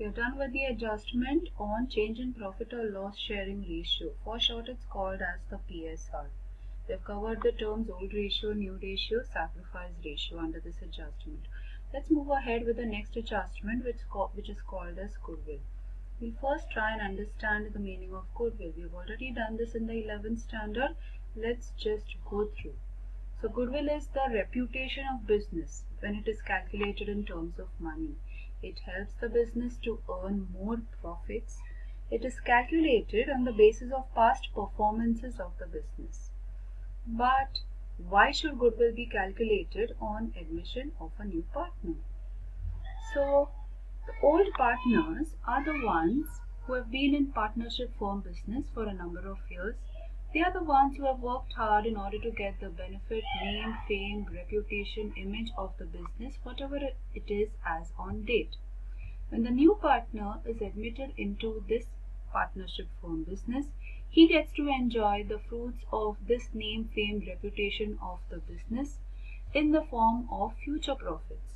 We are done with the adjustment on change in profit or loss sharing ratio. For short, it's called as the PSR. We have covered the terms old ratio, new ratio, sacrifice ratio under this adjustment. Let's move ahead with the next adjustment, which is called as goodwill. We'll first try and understand the meaning of goodwill. We've already done this in the 11th standard. Let's just go through. So goodwill is the reputation of business when it is calculated in terms of money. It helps the business to earn more profits. It is calculated on the basis of past performances of the business. But why should goodwill be calculated on admission of a new partner? So the old partners are the ones who have been in partnership firm business for a number of years. They are the ones who have worked hard in order to get the benefit, name, fame, reputation, image of the business, whatever it is as on date. When the new partner is admitted into this partnership firm business, he gets to enjoy the fruits of this name, fame, reputation of the business in the form of future profits.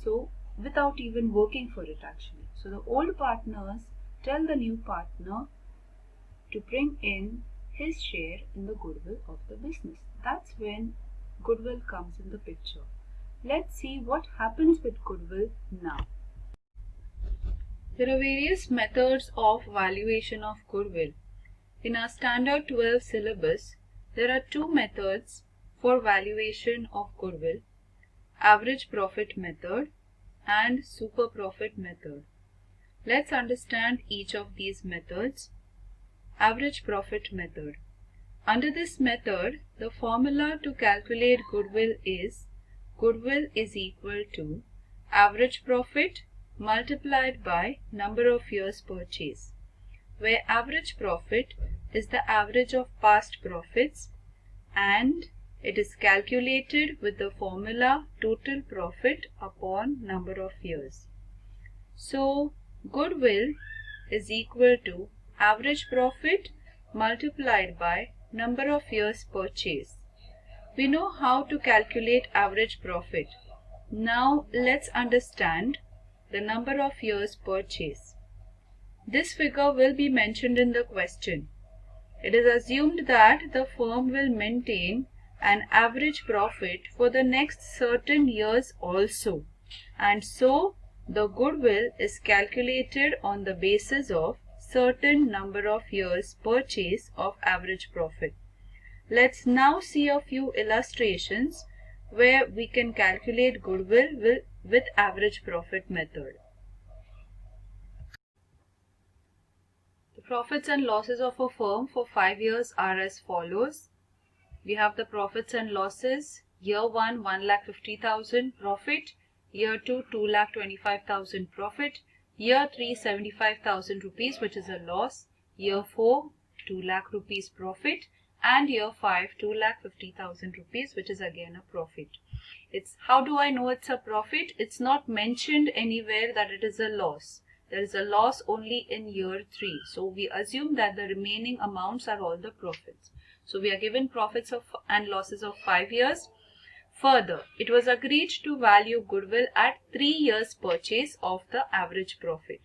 So, without even working for it actually. So, the old partners tell the new partner to bring in his share in the goodwill of the business. That's when goodwill comes in the picture. Let's see what happens with goodwill now. There are various methods of valuation of goodwill. In our standard 12 syllabus, there are two methods for valuation of goodwill: average profit method and super profit method. Let's understand each of these methods. Average profit method. Under this method, the formula to calculate goodwill is equal to average profit multiplied by number of years purchase, where average profit is the average of past profits and it is calculated with the formula total profit upon number of years. So, goodwill is equal to average profit multiplied by number of years purchase. We know how to calculate average profit. Now let's understand the number of years purchase. This figure will be mentioned in the question. It is assumed that the firm will maintain an average profit for the next certain years also, and so the goodwill is calculated on the basis of certain number of years purchase of average profit. Let's now see a few illustrations where we can calculate goodwill with average profit method. The profits and losses of a firm for 5 years are as follows. We have the profits and losses. Year 1, 1,50,000 profit. Year 2, 2,25,000 profit. Year 3, 75,000 rupees, which is a loss. Year 4, 2 lakh rupees profit. And year 5, 2,50,000 rupees, which is again a profit. How do I know it's a profit? It's not mentioned anywhere that it is a loss. There is a loss only in year 3. So we assume that the remaining amounts are all the profits. So we are given profits and losses of 5 years. Further, it was agreed to value goodwill at 3 years purchase of the average profit.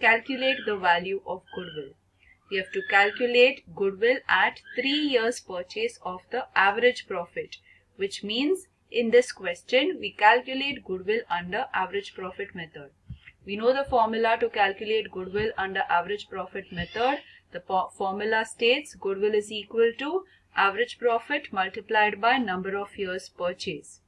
Calculate the value of goodwill. We have to calculate goodwill at 3 years purchase of the average profit, which means in this question we calculate goodwill under average profit method. We know the formula to calculate goodwill under average profit method. The formula states goodwill is equal to average profit multiplied by number of years purchase.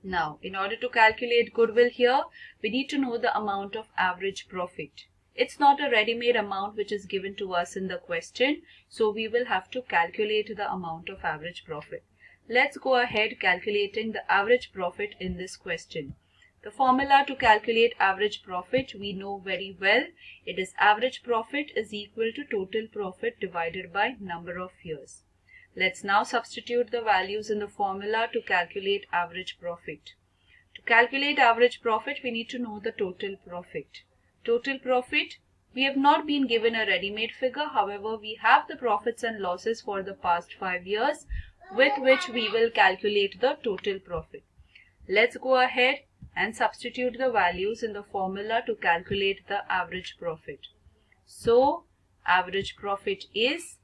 Now, in order to calculate goodwill here, we need to know the amount of average profit. It's not a ready-made amount which is given to us in the question, so we will have to calculate the amount of average profit. Let's go ahead calculating the average profit in this question. The formula to calculate average profit we know very well. It is average profit is equal to total profit divided by number of years. Let's now substitute the values in the formula to calculate average profit. To calculate average profit, we need to know the total profit. Total profit, we have not been given a ready-made figure. However, we have the profits and losses for the past 5 years with which we will calculate the total profit. Let's go ahead and substitute the values in the formula to calculate the average profit. So, average profit is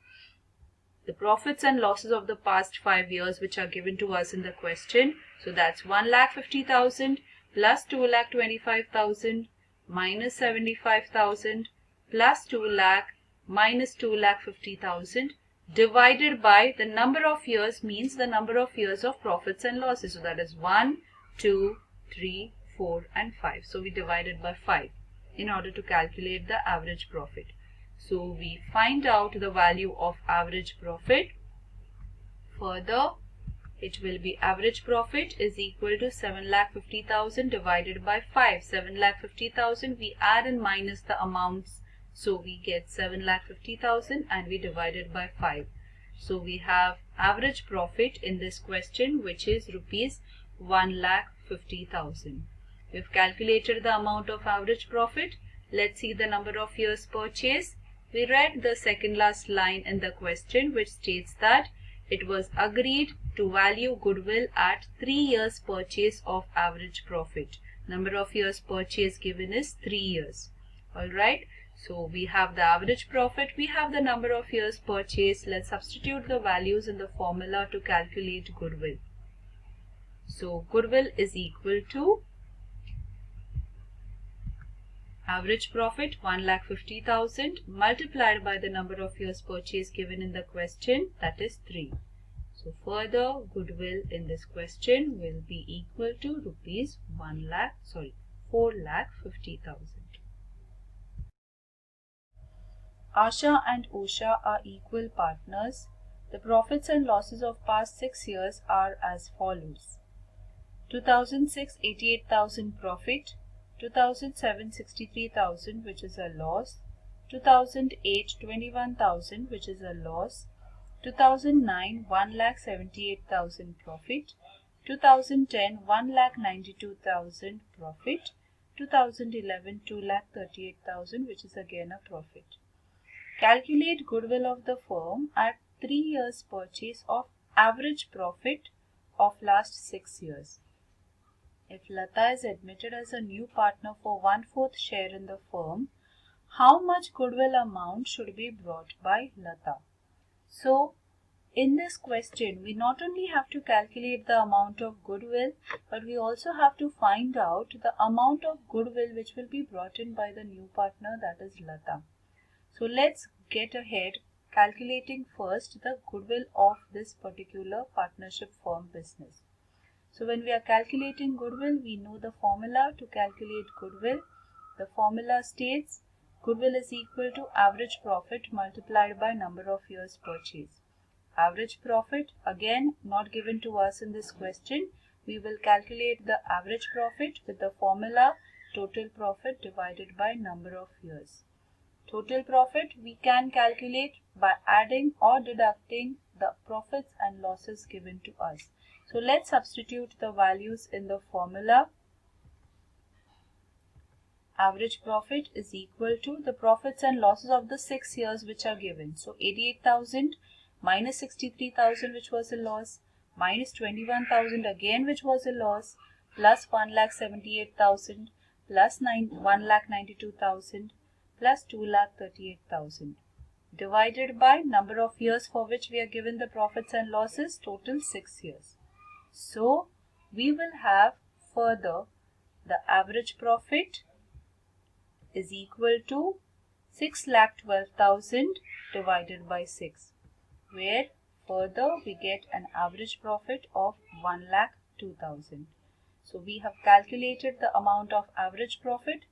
the profits and losses of the past 5 years which are given to us in the question. So that's 1,50,000 plus 2,25,000 minus 75,000 plus 2 lakh minus 2,50,000 divided by the number of years, means the number of years of profits and losses. So that is 1, 2, 3, 4 and 5. So we divided by 5 in order to calculate the average profit. So we find out the value of average profit. Further, it will be average profit is equal to 7,50,000 divided by 5. 7,50,000 we add and minus the amounts. So we get 7,50,000 and we divide it by 5. So we have average profit in this question, which is rupees 1,50,000. We've calculated the amount of average profit. Let's see the number of years purchase. We read the second last line in the question, which states that it was agreed to value goodwill at 3 years purchase of average profit. Number of years purchase given is 3 years. Alright, so we have the average profit, we have the number of years purchase. Let's substitute the values in the formula to calculate goodwill. So goodwill is equal to average profit 1,50,000 multiplied by the number of years purchase given in the question, that is 3. So further, goodwill in this question will be equal to rupees 4,50,000. Asha and Usha are equal partners. The profits and losses of past 6 years are as follows. 2006 88,000 profit, 2007 63,000 which is a loss, 2008 21,000 which is a loss, 2009 1,78,000 profit, 2010 1,92,000 profit, 2011 2,38,000 which is again a profit. Calculate goodwill of the firm at 3 years purchase of average profit of last 6 years. If Lata is admitted as a new partner for 1/4 share in the firm, how much goodwill amount should be brought by Lata? So, in this question, we not only have to calculate the amount of goodwill, but we also have to find out the amount of goodwill which will be brought in by the new partner, that is Lata. So, let's get ahead calculating first the goodwill of this particular partnership firm business. So when we are calculating goodwill, we know the formula to calculate goodwill. The formula states goodwill is equal to average profit multiplied by number of years purchase. Average profit, again not given to us in this question. We will calculate the average profit with the formula total profit divided by number of years. Total profit we can calculate by adding or deducting the profits and losses given to us. So let's substitute the values in the formula. Average profit is equal to the profits and losses of the 6 years which are given. So 88,000 minus 63,000 which was a loss, minus 21,000 again which was a loss, plus 1,78,000 plus 1,92,000 plus 2,38,000 divided by number of years for which we are given the profits and losses, total 6 years. So we will have further the average profit is equal to 6,12,000 divided by 6, where further we get an average profit of 1,02,000. So we have calculated the amount of average profit.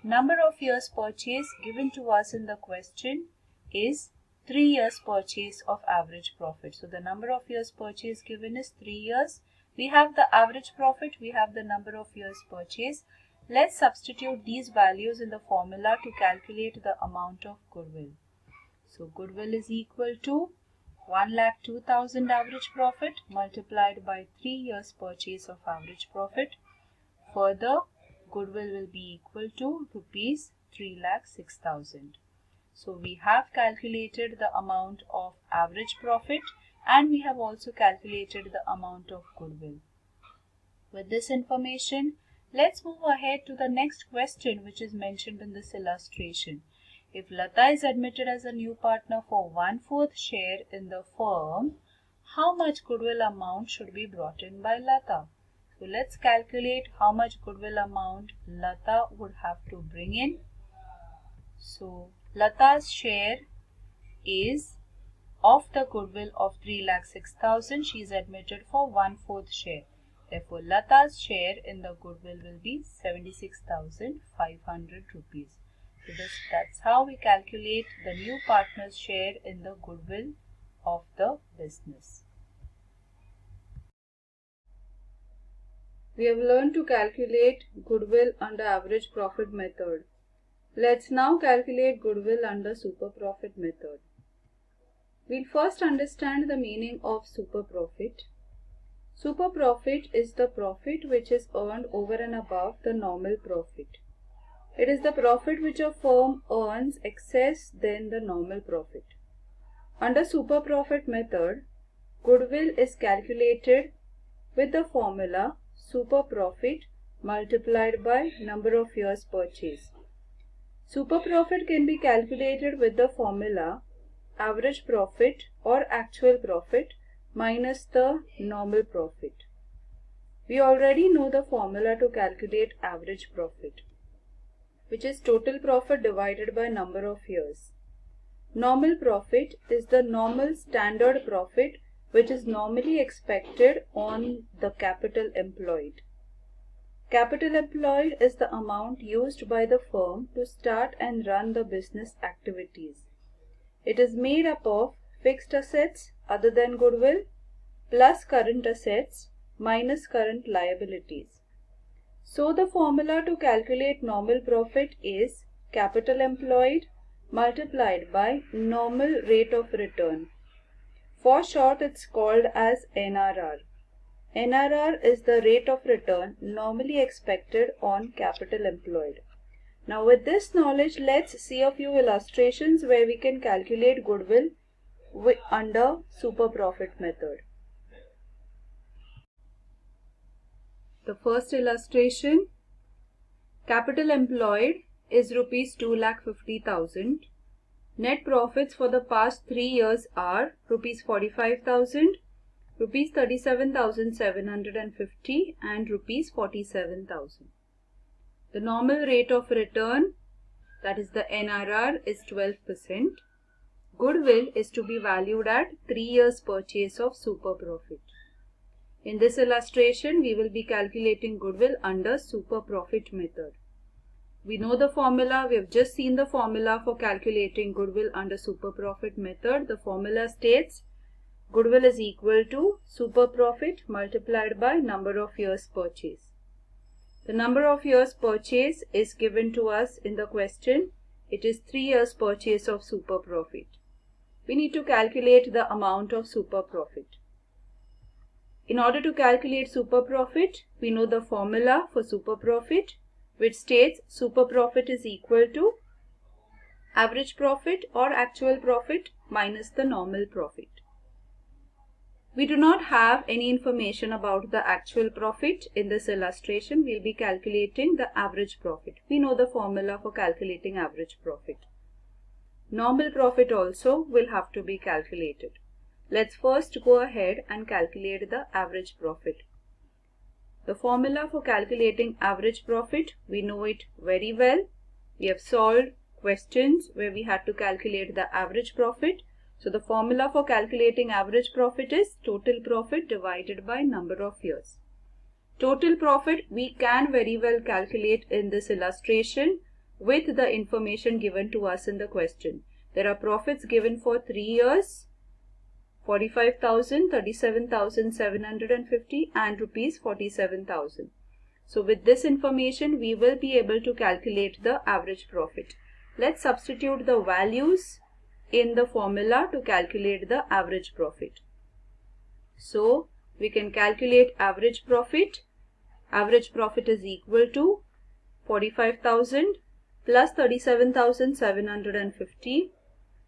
Number of years purchase given to us in the question is 3 years purchase of average profit. So the number of years purchase given is 3 years. We have the average profit, we have the number of years purchase. Let's substitute these values in the formula to calculate the amount of goodwill. So goodwill is equal to 1,02,000 average profit multiplied by 3 years purchase of average profit. Further, goodwill will be equal to rupees 3,06,000. So we have calculated the amount of average profit and we have also calculated the amount of goodwill. With this information, Let's move ahead to the next question, which is mentioned in this illustration. If Lata is admitted as a new partner for 1/4 share in the firm, how much goodwill amount should be brought in by Lata? So let's calculate how much goodwill amount Lata would have to bring in. So Lata's share is of the goodwill of 3,06,000. She is admitted for 1/4 share. Therefore, Lata's share in the goodwill will be 76,500 rupees. So that's how we calculate the new partner's share in the goodwill of the business. We have learned to calculate goodwill under average profit method. Let's now calculate goodwill under super profit method. We'll first understand the meaning of super profit. Super profit is the profit which is earned over and above the normal profit. It is the profit which a firm earns excess than the normal profit. Under super profit method, goodwill is calculated with the formula super profit multiplied by number of years purchase. Super profit can be calculated with the formula average profit or actual profit minus the normal profit. We already know the formula to calculate average profit, which is total profit divided by number of years. Normal profit is the normal standard profit which is normally expected on the capital employed. Capital employed is the amount used by the firm to start and run the business activities. It is made up of fixed assets other than goodwill plus current assets minus current liabilities. So the formula to calculate normal profit is capital employed multiplied by normal rate of return. For short, it's called as NRR. NRR is the rate of return normally expected on capital employed. Now with this knowledge, let's see a few illustrations where we can calculate goodwill under super profit method. The first illustration, capital employed is rupees 2,50,000. Net profits for the past 3 years are rupees 45,000, rupees 37,750 and rupees 47,000. The normal rate of return, that is the NRR, is 12%. Goodwill is to be valued at 3 years purchase of super profit. In this illustration, we will be calculating goodwill under super profit method. We know the formula. We have just seen the formula for calculating goodwill under super profit method. The formula states goodwill is equal to super profit multiplied by number of years purchase. The number of years purchase is given to us in the question. It is 3 years purchase of super profit. We need to calculate the amount of super profit. In order to calculate super profit, we know the formula for super profit, which states super profit is equal to average profit or actual profit minus the normal profit. We do not have any information about the actual profit in this illustration. We will be calculating the average profit. We know the formula for calculating average profit. Normal profit also will have to be calculated. Let's first go ahead and calculate the average profit. The formula for calculating average profit, we know it very well. We have solved questions where we had to calculate the average profit. So the formula for calculating average profit is total profit divided by number of years. Total profit we can very well calculate in this illustration with the information given to us in the question. There are profits given for 3 years. 45,000, 37,750 and rupees 47,000. So with this information, we will be able to calculate the average profit. Let's substitute the values in the formula to calculate the average profit. So we can calculate average profit. Average profit is equal to 45,000 plus 37,750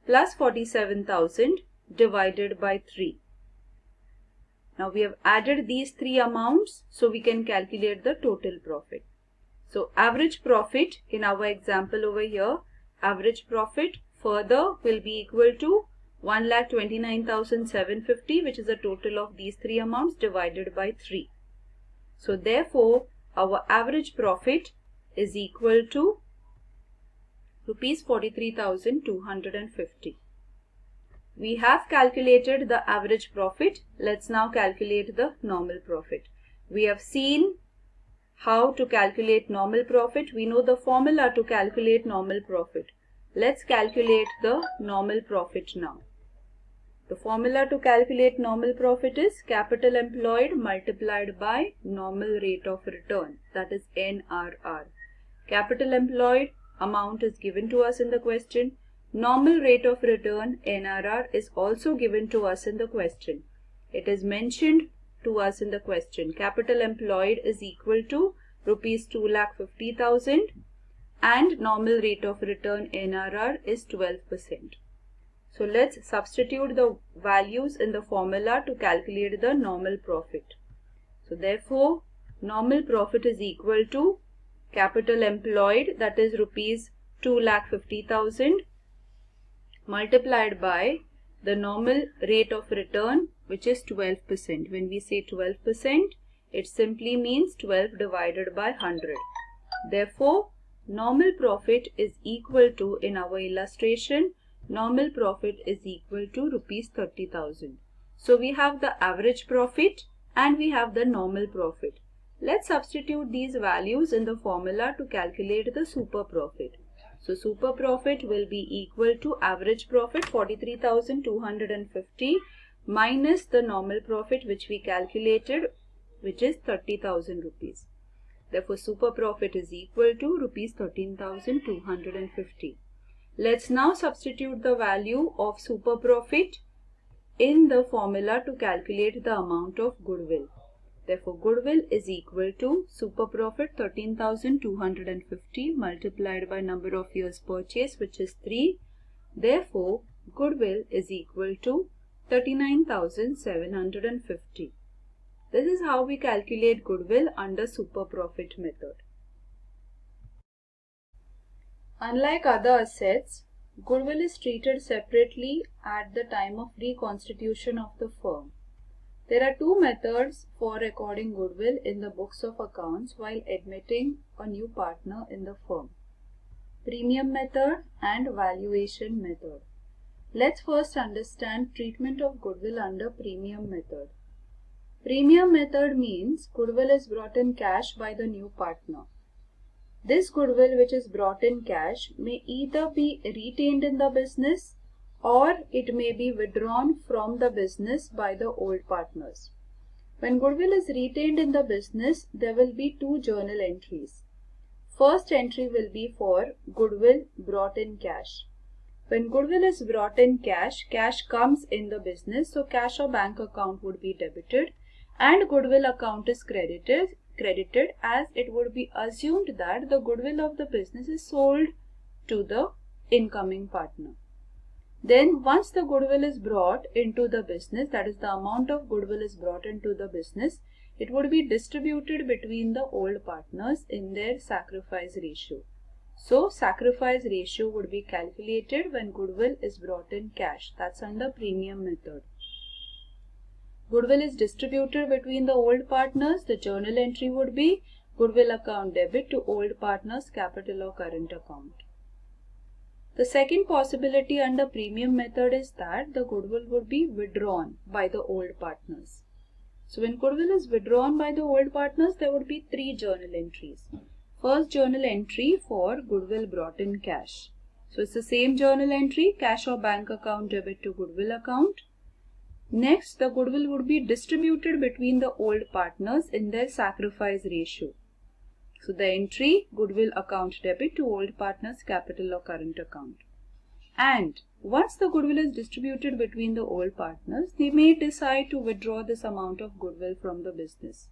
plus 47,000 divided by 3. Now we have added these three amounts, so we can calculate the total profit. So average profit in our example over here, average profit further will be equal to 1,29,750, which is a total of these three amounts divided by 3. So therefore our average profit is equal to rupees 43,250. We have calculated the average profit. Let's now calculate the normal profit. We have seen how to calculate normal profit. We know the formula to calculate normal profit. Let's calculate the normal profit now. The formula to calculate normal profit is capital employed multiplied by normal rate of return, that is NRR. Capital employed amount is given to us in the question. Normal rate of return NRR is also given to us in the question. It is mentioned to us in the question. Capital employed is equal to rupees 2,50,000 and normal rate of return NRR is 12%. So let's substitute the values in the formula to calculate the normal profit. So therefore normal profit is equal to capital employed, that is rupees 2,50,000 multiplied by the normal rate of return, which is 12%. When we say 12%, it simply means 12 divided by 100. Therefore normal profit is equal to, in our illustration, normal profit is equal to rupees 30,000. So we have the average profit and we have the normal profit. Let's substitute these values in the formula to calculate the super profit. So super profit will be equal to average profit 43,250 minus the normal profit which we calculated, which is 30,000 rupees. Therefore super profit is equal to rupees 13,250. Let's now substitute the value of super profit in the formula to calculate the amount of goodwill. Therefore goodwill is equal to super profit 13,250 multiplied by number of years purchase, which is 3. Therefore goodwill is equal to 39,750. This is how we calculate goodwill under super profit method. Unlike other assets, goodwill is treated separately at the time of reconstitution of the firm. There are two methods for recording goodwill in the books of accounts while admitting a new partner in the firm: premium method and valuation method. Let's first understand treatment of goodwill under premium method. Premium method means goodwill is brought in cash by the new partner. This goodwill which is brought in cash may either be retained in the business or it may be withdrawn from the business by the old partners. When goodwill is retained in the business, there will be two journal entries. First entry will be for goodwill brought in cash. When goodwill is brought in cash, cash comes in the business, so cash or bank account would be debited and goodwill account is credited as it would be assumed that the goodwill of the business is sold to the incoming partner. Then once the goodwill is brought into the business, that is the amount of goodwill is brought into the business, it would be distributed between the old partners in their sacrifice ratio. So sacrifice ratio would be calculated when goodwill is brought in cash. That's under premium method. Goodwill is distributed between the old partners. The journal entry would be goodwill account debit to old partners capital or current account. The second possibility under premium method is that the goodwill would be withdrawn by the old partners. So when goodwill is withdrawn by the old partners, there would be three journal entries. First journal entry for goodwill brought in cash. So it's the same journal entry, cash or bank account debit to goodwill account. Next, the goodwill would be distributed between the old partners in their sacrifice ratio. So the entry, goodwill account debit to old partners capital or current account. And once the goodwill is distributed between the old partners, they may decide to withdraw this amount of goodwill from the business.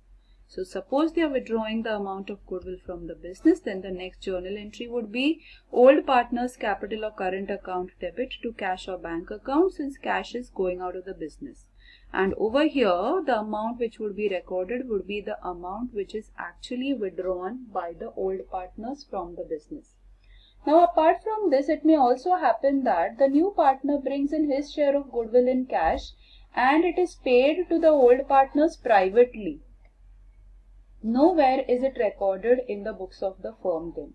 So suppose they are withdrawing the amount of goodwill from the business, then the next journal entry would be old partners capital or current account debit to cash or bank account, since cash is going out of the business. And over here, the amount which would be recorded would be the amount which is actually withdrawn by the old partners from the business. Now, apart from this, it may also happen that the new partner brings in his share of goodwill in cash and it is paid to the old partners privately. Nowhere is it recorded in the books of the firm then.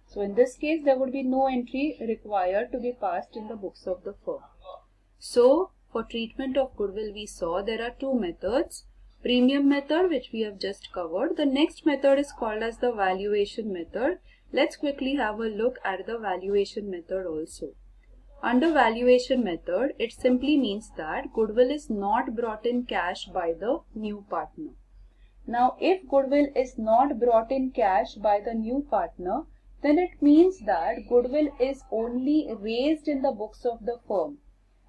So, in this case, there would be no entry required to be passed in the books of the firm. So, for treatment of goodwill, we saw there are two methods. Premium method, which we have just covered. The next method is called as the valuation method. Let's quickly have a look at the valuation method also. Under valuation method, it simply means that goodwill is not brought in cash by the new partner. Now, if goodwill is not brought in cash by the new partner, then it means that goodwill is only raised in the books of the firm,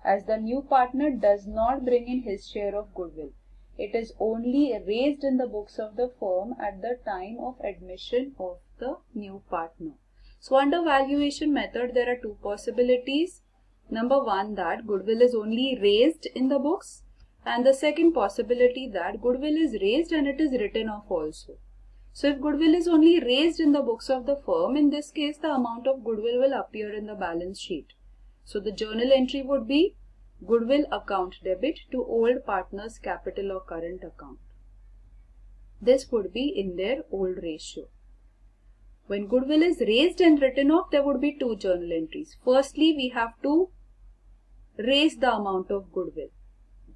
as the new partner does not bring in his share of goodwill. It is only raised in the books of the firm at the time of admission of the new partner. So, under valuation method, there are two possibilities. Number one, that goodwill is only raised in the books, and the second possibility that goodwill is raised and it is written off also. So, if goodwill is only raised in the books of the firm, in this case, the amount of goodwill will appear in the balance sheet. So, the journal entry would be goodwill account debit to old partners' capital or current account. This would be in their old ratio. When goodwill is raised and written off, there would be two journal entries. Firstly, we have to raise the amount of goodwill.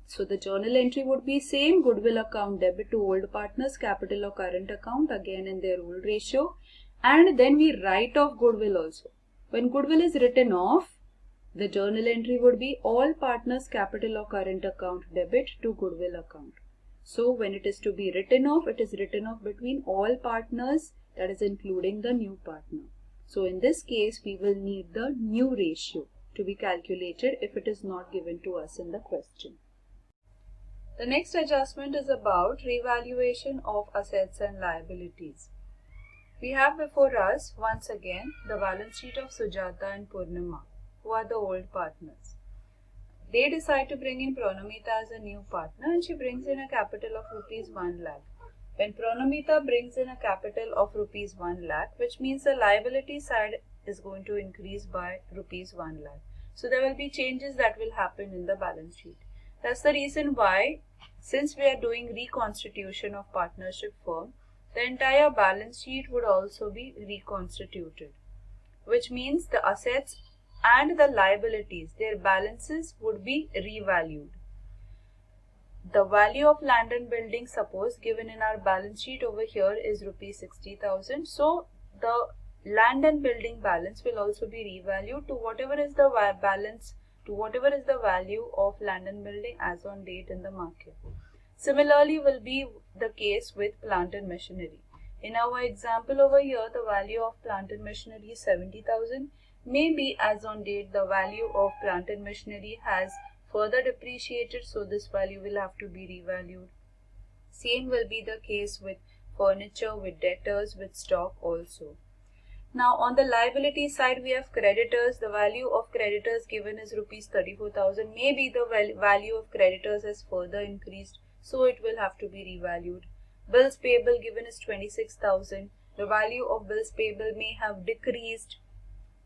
So, the journal entry would be same, goodwill account debit to old partners' capital or current account, again in their old ratio. And then we write off goodwill also. When goodwill is written off, the journal entry would be all partners' capital or current account debit to goodwill account. So, when it is to be written off, it is written off between all partners, that is including the new partner. So, in this case, we will need the new ratio to be calculated if it is not given to us in the question. The next adjustment is about revaluation of assets and liabilities. We have before us, once again, the balance sheet of Sujata and Purnima, who are the old partners. They decide to bring in Pranamita as a new partner and she brings in a capital of rupees 1 lakh. When Pranamita brings in a capital of rupees 1 lakh, which means the liability side is going to increase by rupees 1 lakh. So there will be changes that will happen in the balance sheet. That's the reason why, since we are doing reconstitution of partnership firm, the entire balance sheet would also be reconstituted, which means the assets and the liabilities, their balances would be revalued. The value of land and building, suppose given in our balance sheet over here, is rupees 60,000. So the land and building balance will also be revalued to whatever is the balance, to whatever is the value of land and building as on date in the market. Similarly will be the case with plant and machinery. In our example over here, the value of plant and machinery is 70,000. Maybe as on date the value of plant and machinery has further depreciated, so this value will have to be revalued. Same will be the case with furniture, with debtors, with stock also. Now on the liability side, we have creditors. The value of creditors given is rupees 34,000. Maybe the value of creditors has further increased, so it will have to be revalued. Bills payable given is 26,000. The value of bills payable may have decreased,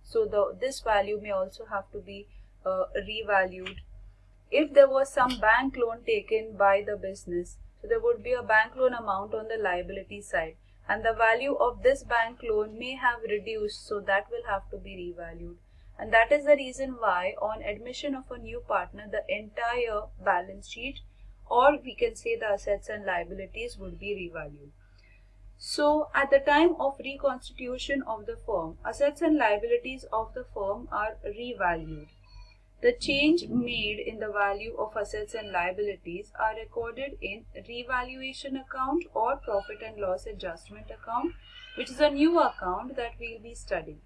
so this value may also have to be revalued. If there was some bank loan taken by the business, so there would be a bank loan amount on the liability side, and the value of this bank loan may have reduced, so that will have to be revalued. And that is the reason why on admission of a new partner, the entire balance sheet, or we can say the assets and liabilities, would be revalued. So, at the time of reconstitution of the firm, assets and liabilities of the firm are revalued. The change made in the value of assets and liabilities are recorded in revaluation account or profit and loss adjustment account, which is a new account that we will be studying.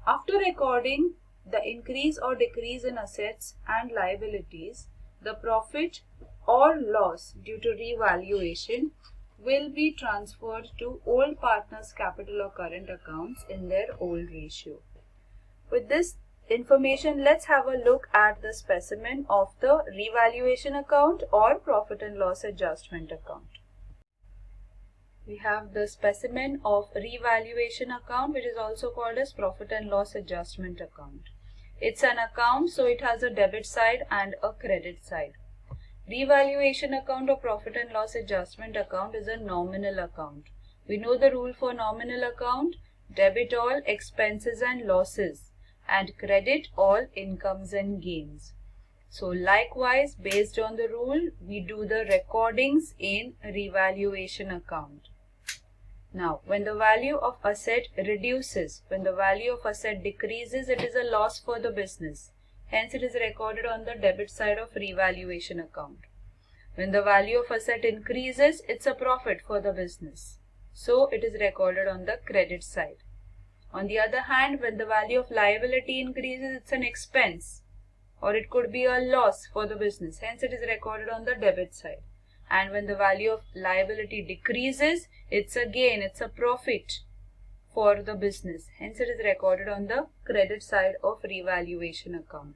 After recording the increase or decrease in assets and liabilities, the profit or loss due to revaluation will be transferred to old partners' capital or current accounts in their old ratio. With this information, let's have a look at the specimen of the revaluation account or profit and loss adjustment account. We have the specimen of revaluation account, which is also called as profit and loss adjustment account. It's an account, so it has a debit side and a credit side. Revaluation account or profit and loss adjustment account is a nominal account. We know the rule for nominal account: debit all expenses and losses and credit all incomes and gains. So likewise, based on the rule, we do the recordings in revaluation account. Now, when the value of asset reduces, when the value of asset decreases, it is a loss for the business. Hence, it is recorded on the debit side of revaluation account. When the value of asset increases, it's a profit for the business. So, it is recorded on the credit side. On the other hand, when the value of liability increases, it's an expense, or it could be a loss for the business. Hence, it is recorded on the debit side. And when the value of liability decreases, it's a gain, it's a profit for the business. Hence, it is recorded on the credit side of revaluation account.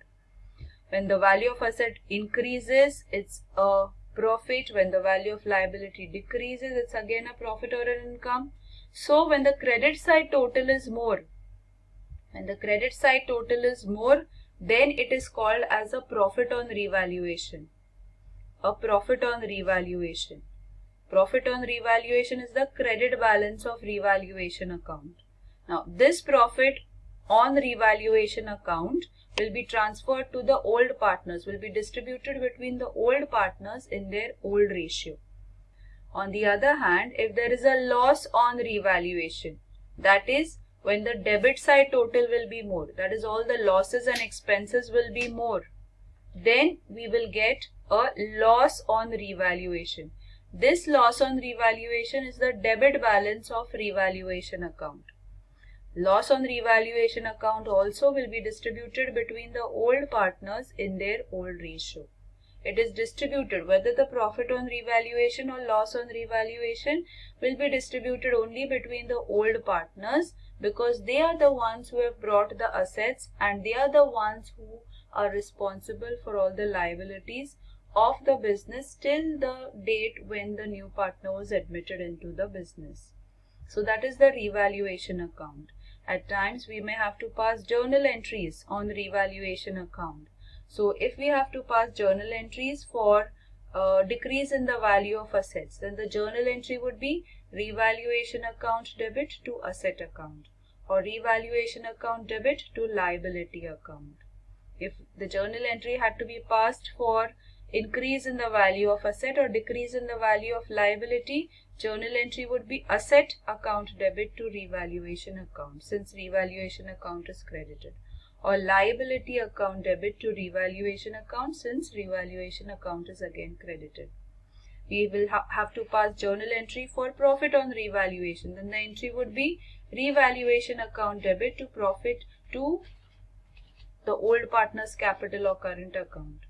When the value of asset increases, it's a profit. When the value of liability decreases, it's again a profit or an income. So, when the credit side total is more, then it is called as a profit on revaluation. A profit on revaluation. Profit on revaluation is the credit balance of revaluation account. Now, this profit on revaluation account will be transferred to the old partners, will be distributed between the old partners in their old ratio. On the other hand, if there is a loss on revaluation, that is when the debit side total will be more, that is all the losses and expenses will be more, then we will get a loss on revaluation. This loss on revaluation is the debit balance of revaluation account. Loss on revaluation account also will be distributed between the old partners in their old ratio. It is distributed, whether the profit on revaluation or loss on revaluation will be distributed only between the old partners, because they are the ones who have brought the assets and they are the ones who are responsible for all the liabilities of the business till the date when the new partner was admitted into the business. So that is the revaluation account. At times we may have to pass journal entries on the revaluation account. So if we have to pass journal entries for decrease in the value of assets, then the journal entry would be revaluation account debit to asset account, or revaluation account debit to liability account. If the journal entry had to be passed for increase in the value of asset or decrease in the value of liability, journal entry would be asset account debit to revaluation account, since revaluation account is credited, or liability account debit to revaluation account, since revaluation account is again credited. We will have to pass journal entry for profit on revaluation. Then the entry would be revaluation account debit to profit to the old partner's capital or current account.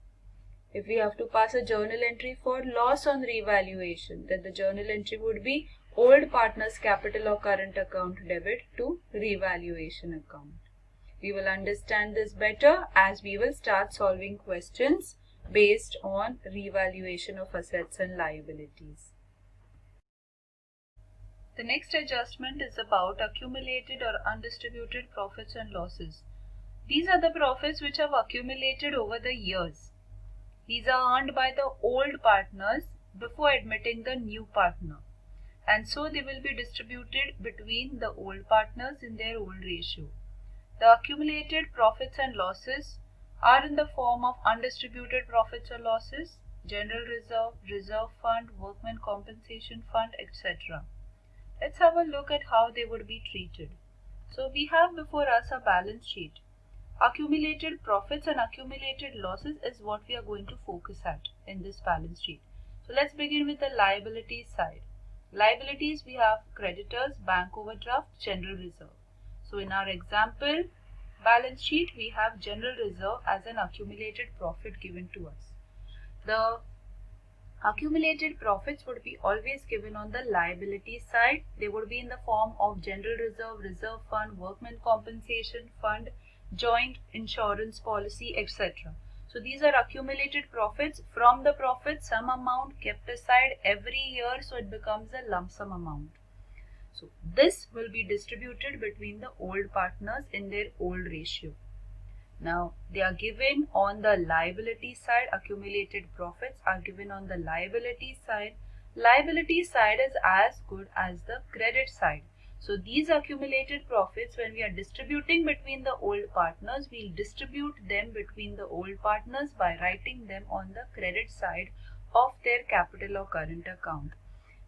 If we have to pass a journal entry for loss on revaluation, then the journal entry would be old partner's capital or current account debit to revaluation account. We will understand this better as we will start solving questions based on revaluation of assets and liabilities. The next adjustment is about accumulated or undistributed profits and losses. These are the profits which have accumulated over the years. These are earned by the old partners before admitting the new partner, and so they will be distributed between the old partners in their old ratio. The accumulated profits and losses are in the form of undistributed profits or losses, general reserve, reserve fund, workmen compensation fund, etc. Let's have a look at how they would be treated. So we have before us a balance sheet. Accumulated profits and accumulated losses is what we are going to focus at in this balance sheet. So let's begin with the liabilities side. Liabilities, we have creditors, bank overdraft, general reserve. So in our example balance sheet, we have general reserve as an accumulated profit given to us. The accumulated profits would be always given on the liability side. They would be in the form of general reserve, reserve fund, workmen compensation fund, joint insurance policy, etc. So these are accumulated profits. From the profit, some amount kept aside every year, so it becomes a lump sum amount. So this will be distributed between the old partners in their old ratio. Now they are given on the liability side. Accumulated profits are given on the liability side. Liability side is as good as the credit side. So these accumulated profits, when we are distributing between the old partners, we'll distribute them between the old partners by writing them on the credit side of their capital or current account.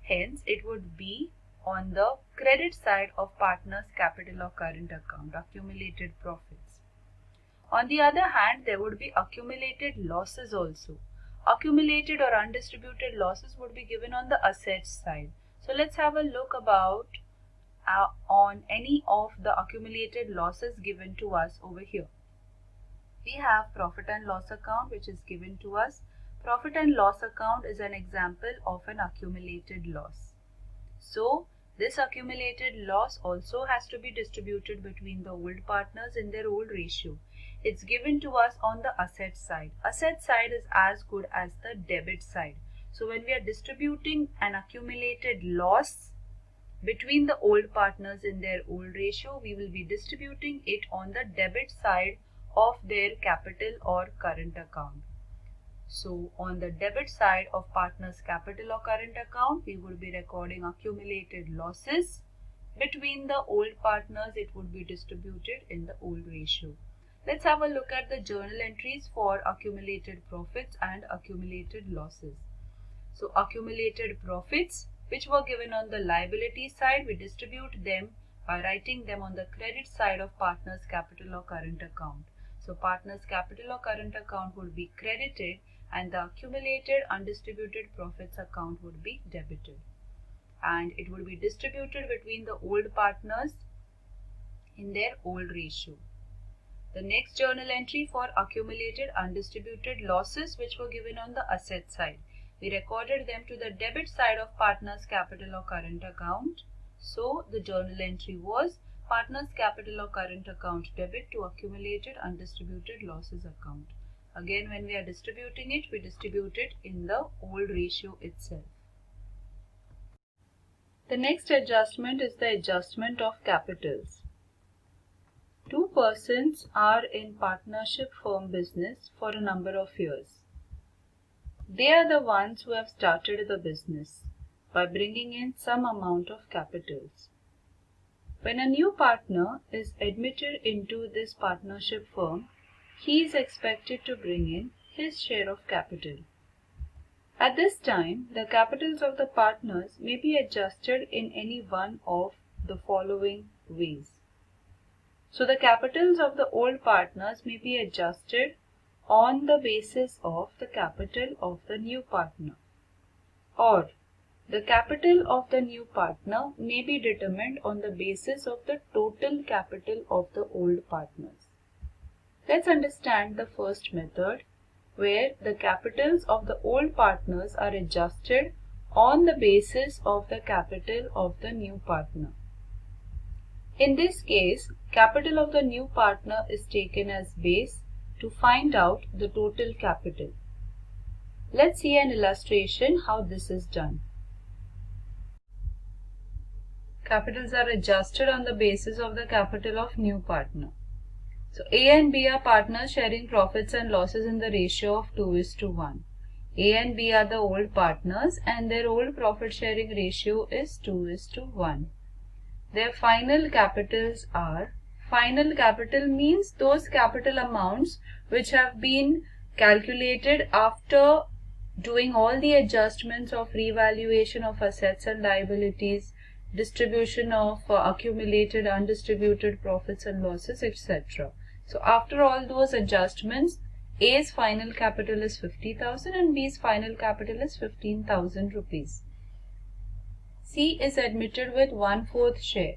Hence, it would be on the credit side of partners' capital or current account, accumulated profits. On the other hand, there would be accumulated losses also. Accumulated or undistributed losses would be given on the assets side. So let's have a look about on any of the accumulated losses given to us over here. We have profit and loss account, which is given to us. Profit and loss account is an example of an accumulated loss. So this accumulated loss also has to be distributed between the old partners in their old ratio. It's given to us on the asset side. Asset side is as good as the debit side. So when we are distributing an accumulated loss between the old partners in their old ratio, we will be distributing it on the debit side of their capital or current account. So on the debit side of partners' capital or current account, we would be recording accumulated losses. Between the old partners, it would be distributed in the old ratio. Let's have a look at the journal entries for accumulated profits and accumulated losses. So accumulated profits, which were given on the liability side, we distribute them by writing them on the credit side of partners' capital or current account. So partners' capital or current account would be credited and the accumulated undistributed profits account would be debited. And it would be distributed between the old partners in their old ratio. The next journal entry for accumulated undistributed losses, which were given on the asset side. We recorded them to the debit side of partners' capital or current account. So the journal entry was partners' capital or current account debit to accumulated undistributed losses account. Again, when we are distributing it, we distribute it in the old ratio itself. The next adjustment is the adjustment of capitals. Two persons are in partnership firm business for a number of years. They are the ones who have started the business by bringing in some amount of capitals. When a new partner is admitted into this partnership firm, he is expected to bring in his share of capital. At this time, the capitals of the partners may be adjusted in any one of the following ways. So the capitals of the old partners may be adjusted on the basis of the capital of the new partner, or the capital of the new partner may be determined on the basis of the total capital of the old partners. Let's understand the first method, where the capitals of the old partners are adjusted on the basis of the capital of the new partner. In this case, capital of the new partner is taken as base to find out the total capital. Let's see an illustration how this is done. Capitals are adjusted on the basis of the capital of new partner. So A and B are partners sharing profits and losses in the ratio of 2:1. A and B are the old partners and their old profit sharing ratio is 2:1. Their final capitals are, final capital means those capital amounts which have been calculated after doing all the adjustments of revaluation of assets and liabilities, distribution of accumulated undistributed profits and losses, etc. So after all those adjustments, A's final capital is 50,000 and B's final capital is 15,000 rupees. C is admitted with 1/4 share.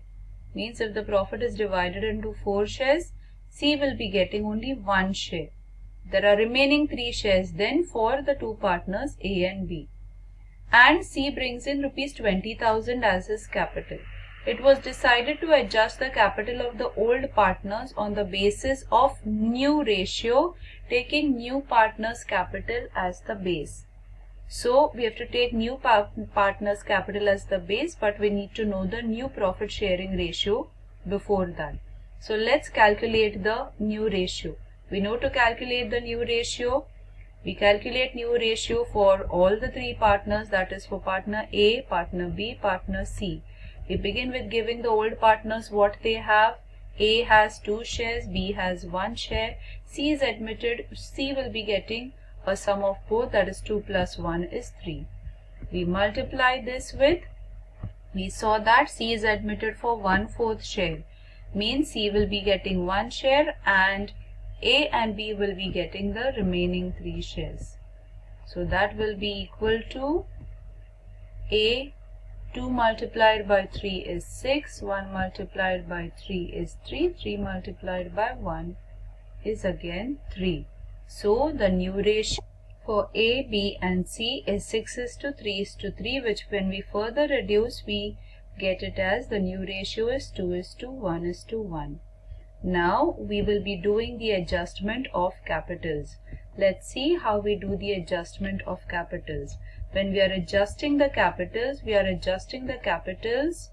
Means if the profit is divided into 4 shares, C will be getting only 1 share. There are remaining 3 shares then for the two partners A and B. And C brings in rupees 20,000 as his capital. it was decided to adjust the capital of the old partners on the basis of new ratio, taking new partners' capital as the base. So we have to take new partners' capital as the base, but we need to know the new profit sharing ratio before that. So let's calculate the new ratio. We know to calculate the new ratio. We calculate new ratio for all the three partners, that is for partner A, partner B, partner C. We begin with giving the old partners what they have. A has 2 shares, B has 1 share, C is admitted, C will be getting a sum of both, that is 2 plus 1 is 3. We multiply this with, we saw that C is admitted for 1/4 share, means C will be getting 1 share and A and B will be getting the remaining 3 shares. So that will be equal to A, 2 multiplied by 3 is 6, 1 multiplied by 3 is 3, 3 multiplied by 1 is again 3. So the new ratio for A, B and C is 6:3:3, which when we further reduce, we get it as the new ratio is 2:1:1. Now we will be doing the adjustment of capitals. Let's see how we do the adjustment of capitals. When we are adjusting the capitals, we are adjusting the capitals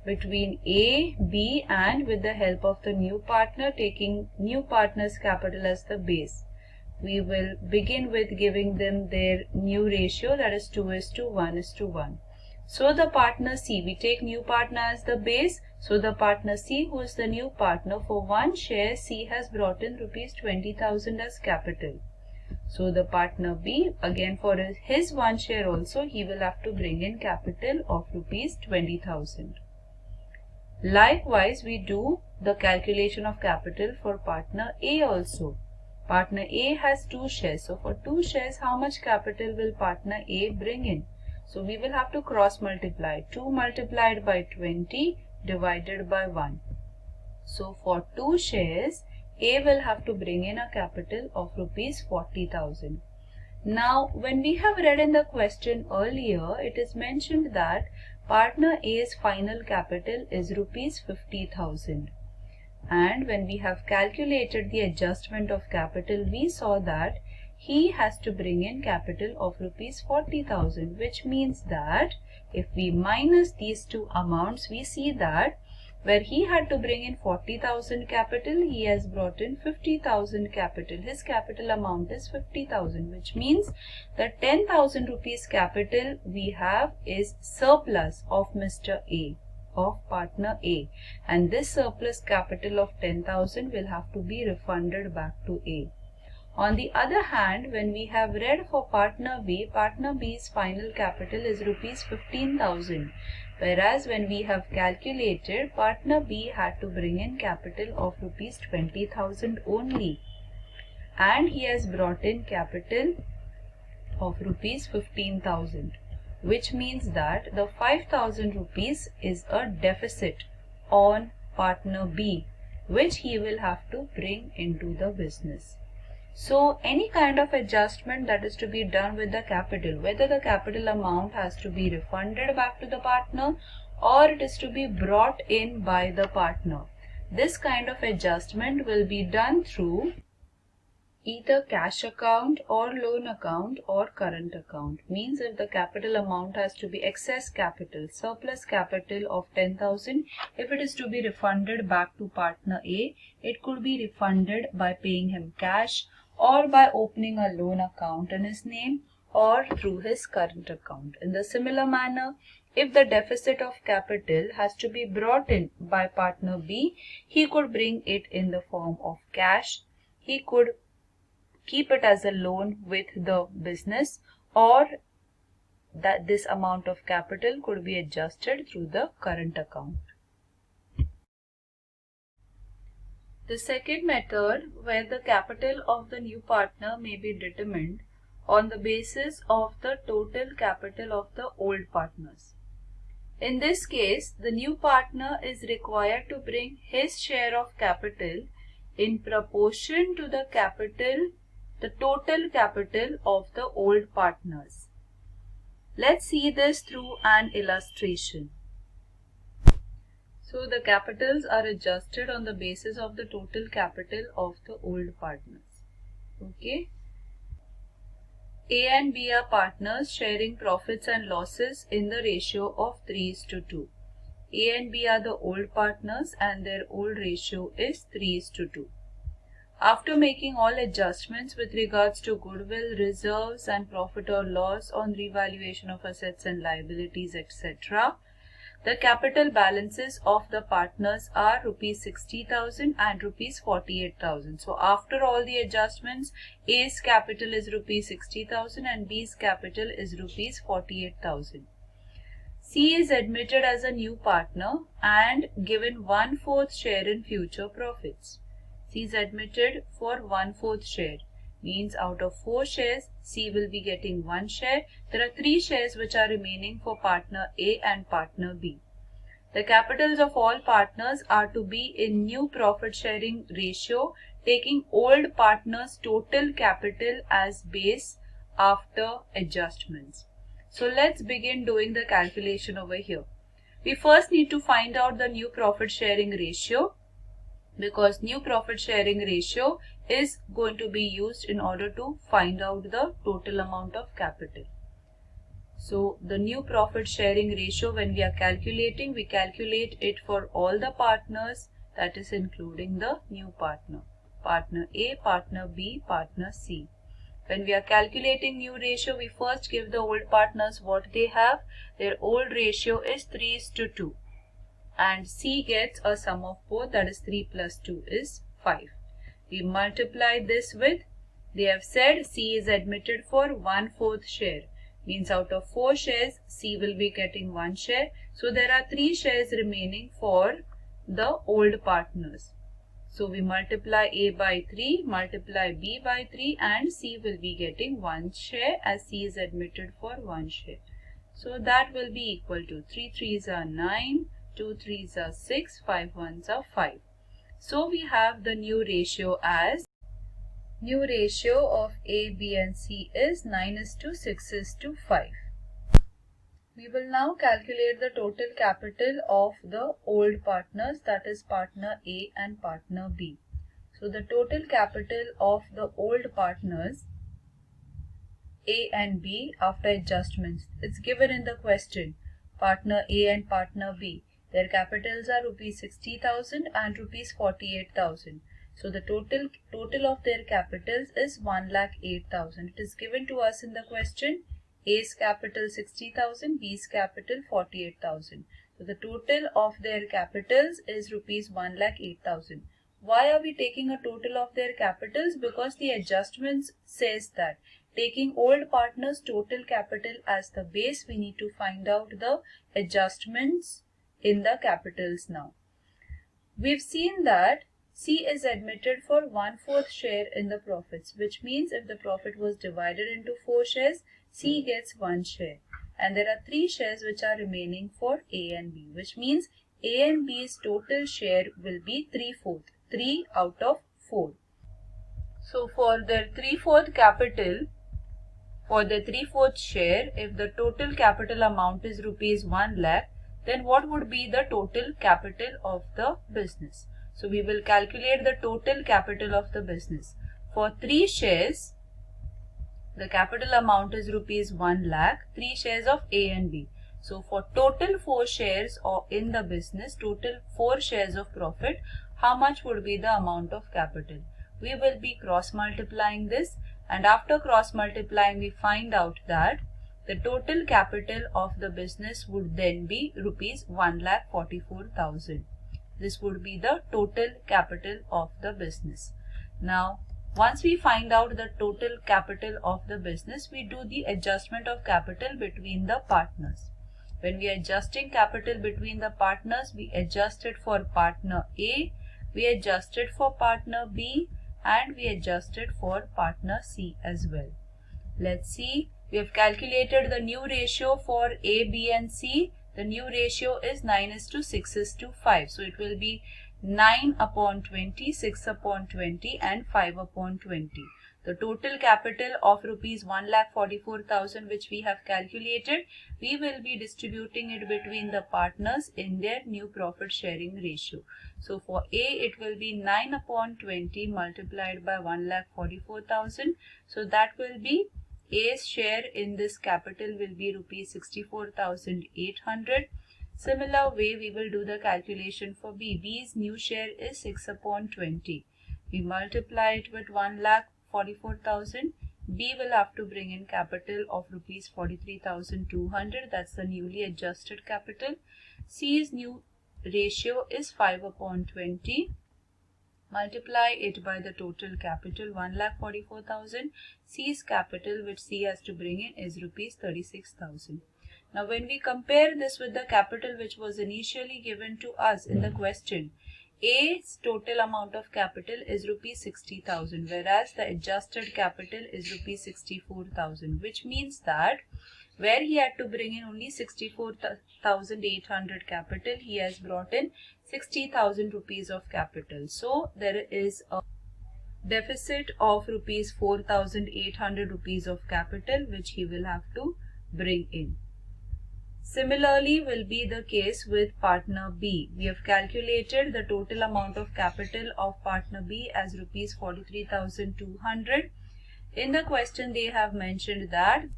between A, B and with the help of the new partner, taking new partner's capital as the base. We will begin with giving them their new ratio, that is 2:1:1. So the partner C, we take new partner as the base. So the partner C, who is the new partner, for 1 share C has brought in rupees 20,000 as capital. So the partner B, again for his 1 share also, he will have to bring in capital of rupees 20,000. Likewise, we do the calculation of capital for partner A also. Partner A has 2 shares. So for 2 shares, how much capital will partner A bring in? So we will have to cross multiply. 2 multiplied by 20 divided by 1. So for 2 shares, A will have to bring in a capital of rupees 40,000. Now, when we have read in the question earlier, it is mentioned that partner A's final capital is rupees 50,000. And when we have calculated the adjustment of capital, we saw that he has to bring in capital of rupees 40,000, which means that if we minus these two amounts, we see that where he had to bring in 40,000 capital, he has brought in 50,000 capital. His capital amount is 50,000, which means that 10,000 rupees capital we have is surplus of Mr. A, of partner A, and this surplus capital of 10,000 will have to be refunded back to A. On the other hand, when we have read for partner B's final capital is rupees 15,000, whereas when we have calculated, partner B had to bring in capital of rupees 20,000 only, and he has brought in capital of rupees 15,000, which means that the 5,000 rupees is a deficit on partner B, which he will have to bring into the business. So any kind of adjustment that is to be done with the capital, whether the capital amount has to be refunded back to the partner or it is to be brought in by the partner, this kind of adjustment will be done through either cash account or loan account or current account. Means if the capital amount has to be excess capital, surplus capital of 10,000, if it is to be refunded back to partner A, it could be refunded by paying him cash or by opening a loan account in his name or through his current account. In the similar manner, if the deficit of capital has to be brought in by partner B, he could bring it in the form of cash, he could keep it as a loan with the business, or that this amount of capital could be adjusted through the current account. The second method, where the capital of the new partner may be determined on the basis of the total capital of the old partners. In this case, the new partner is required to bring his share of capital in proportion to the total capital of the old partners. Let's see this through an illustration. So the capitals are adjusted on the basis of the total capital of the old partners. Okay. A and B are partners sharing profits and losses in the ratio of 3:2. A and B are the old partners and their old ratio is 3:2. After making all adjustments with regards to goodwill, reserves and profit or loss on revaluation of assets and liabilities, etc., the capital balances of the partners are rupees 60,000 and rupees 48,000. So after all the adjustments, A's capital is rupees 60,000 and B's capital is rupees 48,000. C is admitted as a new partner and given 1/4 share in future profits. C is admitted for 1/4 share. Means out of 4 shares, C will be getting 1 share. There are 3 shares which are remaining for partner A and partner B. The capitals of all partners are to be in new profit sharing ratio, taking old partners' total capital as base after adjustments. So let's begin doing the calculation over here. We first need to find out the new profit sharing ratio, because new profit sharing ratio is going to be used in order to find out the total amount of capital. So the new profit sharing ratio, when we are calculating, we calculate it for all the partners, that is including the new partner. Partner A, partner B, partner C. When we are calculating new ratio, we first give the old partners what they have. Their old ratio is 3:2. And C gets a sum of both, that is 3 plus 2 is 5. We multiply this with, they have said C is admitted for 1/4 share. Means out of 4 shares, C will be getting 1 share. So there are 3 shares remaining for the old partners. So we multiply A by 3, multiply B by 3 and C will be getting 1 share as C is admitted for 1 share. So that will be equal to 3 3s are 9. 2 3s are 6, 5 1s are 5. So we have the new ratio as, new ratio of A, B and C is 9:6:5. We will now calculate the total capital of the old partners, that is partner A and partner B. So the total capital of the old partners A and B after adjustments, it's given in the question, partner A and partner B. Their capitals are rupees 60,000 and rupees 48,000. So the total of their capitals is 1,08,000. It is given to us in the question. A's capital 60,000, B's capital 48,000. So the total of their capitals is rupees 1,08,000. Why are we taking a total of their capitals? Because the adjustments says that taking old partners' total capital as the base, we need to find out the adjustments in the capitals now. We've seen that C is admitted for 1/4 share in the profits, which means if the profit was divided into 4 shares, C gets 1 share. And there are 3 shares which are remaining for A and B, which means A and B's total share will be 3/4, 3 out of 4. So for their 3/4 capital, for the 3/4 share, if the total capital amount is rupees 1 lakh, then what would be the total capital of the business? So we will calculate the total capital of the business. For 3 shares, the capital amount is rupees 1 lakh, 3 shares of A and B. So for total 4 shares in the business, total 4 shares of profit, how much would be the amount of capital? We will be cross multiplying this, and after cross multiplying we find out that the total capital of the business would then be rupees 1,44,000. This would be the total capital of the business. Now, once we find out the total capital of the business, we do the adjustment of capital between the partners. When we are adjusting capital between the partners, we adjust it for partner A, we adjust it for partner B, and we adjust it for partner C as well. Let's see. We have calculated the new ratio for A, B and C. The new ratio is 9:6:5. So it will be 9 upon 20, 6 upon 20 and 5 upon 20. The total capital of rupees 1,44,000 which we have calculated, we will be distributing it between the partners in their new profit sharing ratio. So for A it will be 9 upon 20 multiplied by 1,44,000. So that will be A's share in this capital will be rupees 64,800. Similar way we will do the calculation for B. B's new share is 6 upon 20. We multiply it with 1,44,000. B will have to bring in capital of rupees 43,200. That's the newly adjusted capital. C's new ratio is 5 upon 20. Multiply it by the total capital 1,44,000. C's capital which C has to bring in is rupees 36,000. Now when we compare this with the capital which was initially given to us in the question, A's total amount of capital is rupees 60,000 whereas the adjusted capital is rupees 64,000, which means that where he had to bring in only 64,800 capital, he has brought in 60,000 rupees of capital. So there is a deficit of rupees 4,800 rupees of capital which he will have to bring in. Similarly will be the case with partner B. We have calculated the total amount of capital of partner B as rupees 43,200. In the question they have mentioned that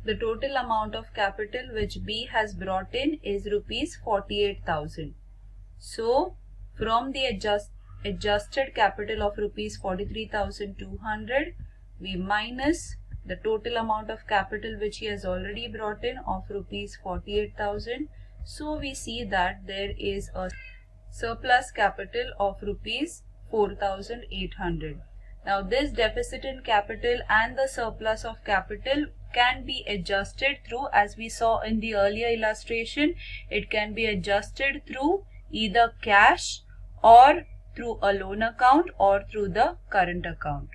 the total amount of capital which B has brought in is rupees 48,000. So from the adjusted capital of rupees 43,200, we minus the total amount of capital which he has already brought in of rupees 48,000. So we see that there is a surplus capital of rupees 4,800. Now this deficit in capital and the surplus of capital can be adjusted through, as we saw in the earlier illustration, it can be adjusted through either cash or through a loan account or through the current account.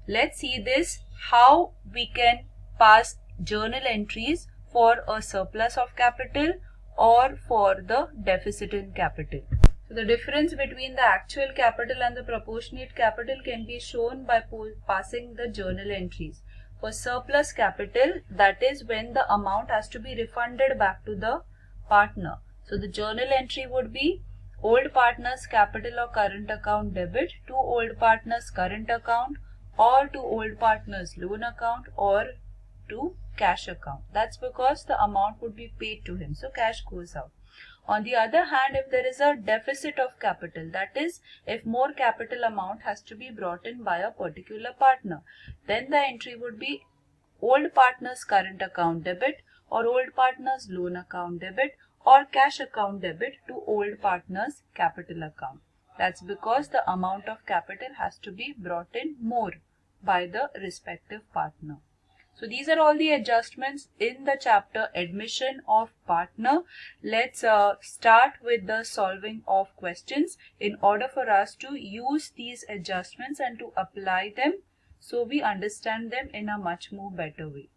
Let's see this, how we can pass journal entries for a surplus of capital or for the deficit in capital. So the difference between the actual capital and the proportionate capital can be shown by passing the journal entries. For surplus capital, that is when the amount has to be refunded back to the partner. So the journal entry would be old partner's capital or current account debit to old partner's current account or to old partner's loan account or to cash account. That's because the amount would be paid to him. So cash goes out. On the other hand, if there is a deficit of capital, that is, if more capital amount has to be brought in by a particular partner, then the entry would be old partner's current account debit or old partner's loan account debit or cash account debit to old partner's capital account. That's because the amount of capital has to be brought in more by the respective partner. So these are all the adjustments in the chapter Admission of Partner. Let's start with the solving of questions in order for us to use these adjustments and to apply them so we understand them in a much more better way.